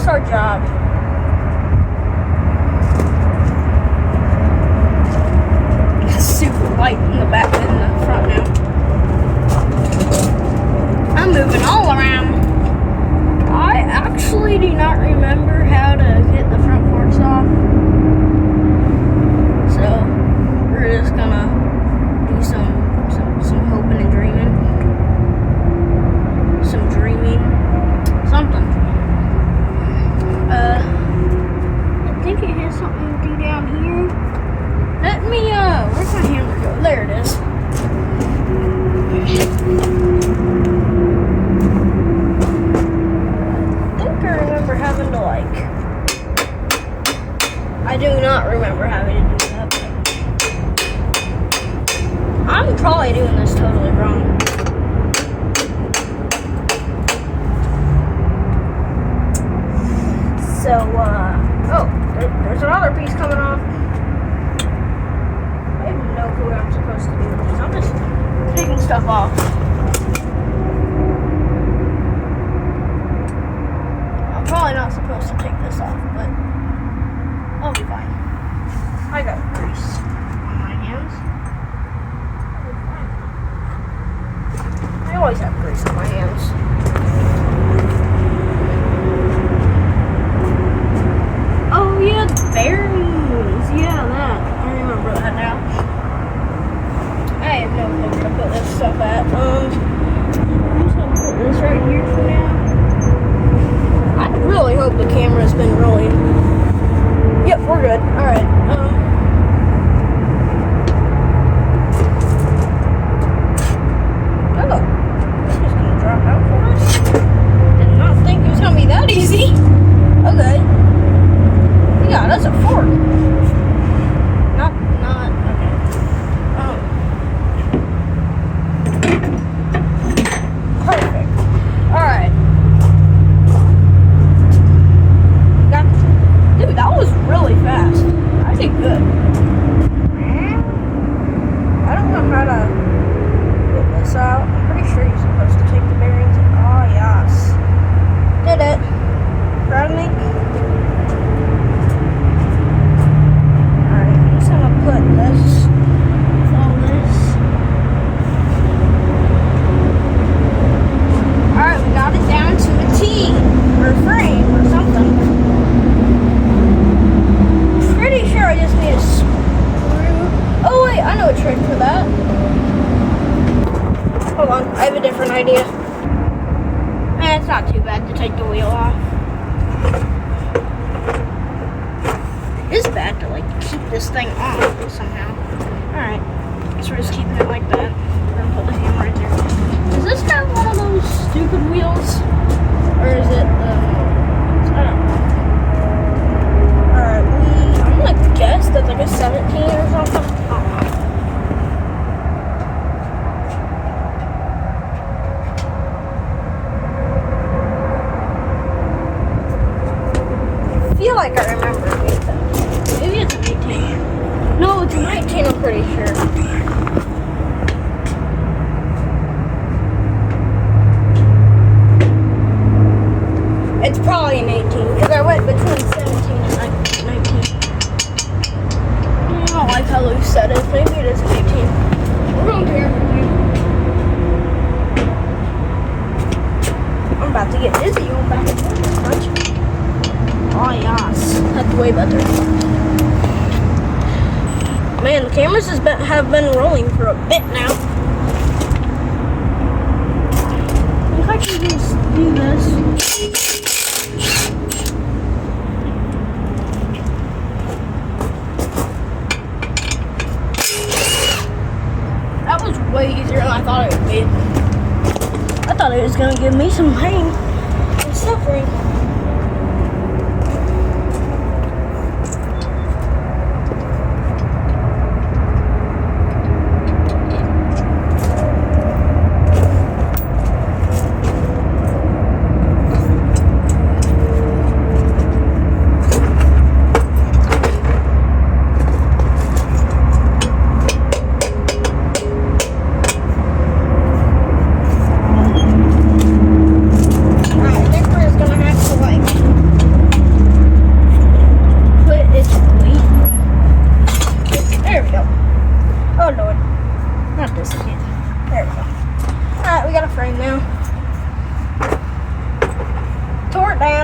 that's our job. It's super light in the back and in the front now. I'm moving all around. I actually do not remember how to get the front forks off. So we're just gonna do some hoping and dreaming. Some dreaming. Something. I think it has something to do down here. Let me, where's my hammer go? There it is. I think I remember having to, I do not remember having to do that, but I'm probably doing this totally wrong. So, oh, there's another piece coming off. I have no clue what I'm supposed to do with this. I'm just taking stuff off. I'm probably not supposed to take this off, but I'll be fine. I got grease on my hands. I always have grease on my hands. Oh yeah, the bearings. Yeah, that. I remember that now. I have no clue where to put this stuff at. I'm just gonna put this right here for now. I really hope the camera's been rolling. Yep, we're good. Alright, oh, this is gonna drop out for us. Did not think it was gonna be that easy. Okay. Yeah, that's a fork. Not, okay. Perfect. Alright. Dude, that was really fast. I did good. I don't know how to get this out. I'm pretty sure you're supposed to take the bearings. Oh, yes. Did it. Proud of me? Put this, all this. Alright, we got it down to a T, or a frame, or something. Pretty sure I just need a screw. Oh wait, I know a trick for that. Hold on, I have a different idea. It's not too bad to take the wheel off. It is bad to keep this thing on somehow. Alright, so we're just keeping it like that. Then put the hammer right there. Does this have one of those stupid wheels? Or is it I don't know. Alright, I'm gonna guess that's like a 17 or something. I feel like I remember that. Maybe it's an 18. No, it's a 19, I'm pretty sure. It's probably an 18, because I went between 17 and 19. I don't like how Luke said it. Maybe it is an 18. We're going to everything. I'm about to get dizzy going back and forth this much. Oh yes, that's way better. Man, the cameras have been rolling for a bit now. I think I can just do this. That was way easier than I thought it would be. I thought it was going to give me some pain and suffering.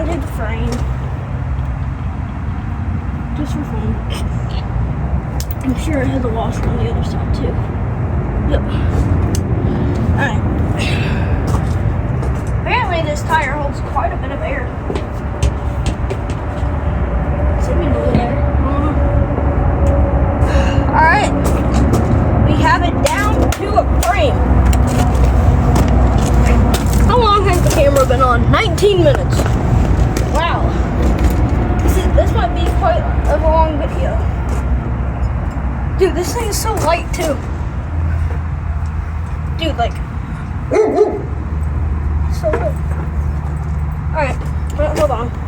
did the frame. Just for fun. I'm sure it has a washer on the other side too. Yep. Alright. Apparently this tire holds quite a bit of air. Sitting over there. Alright. We have it down to a frame. How long has the camera been on? 19 minutes. Wow. This might be quite a long video. Dude, this thing is so light too. Dude, like. So good. Alright, hold on.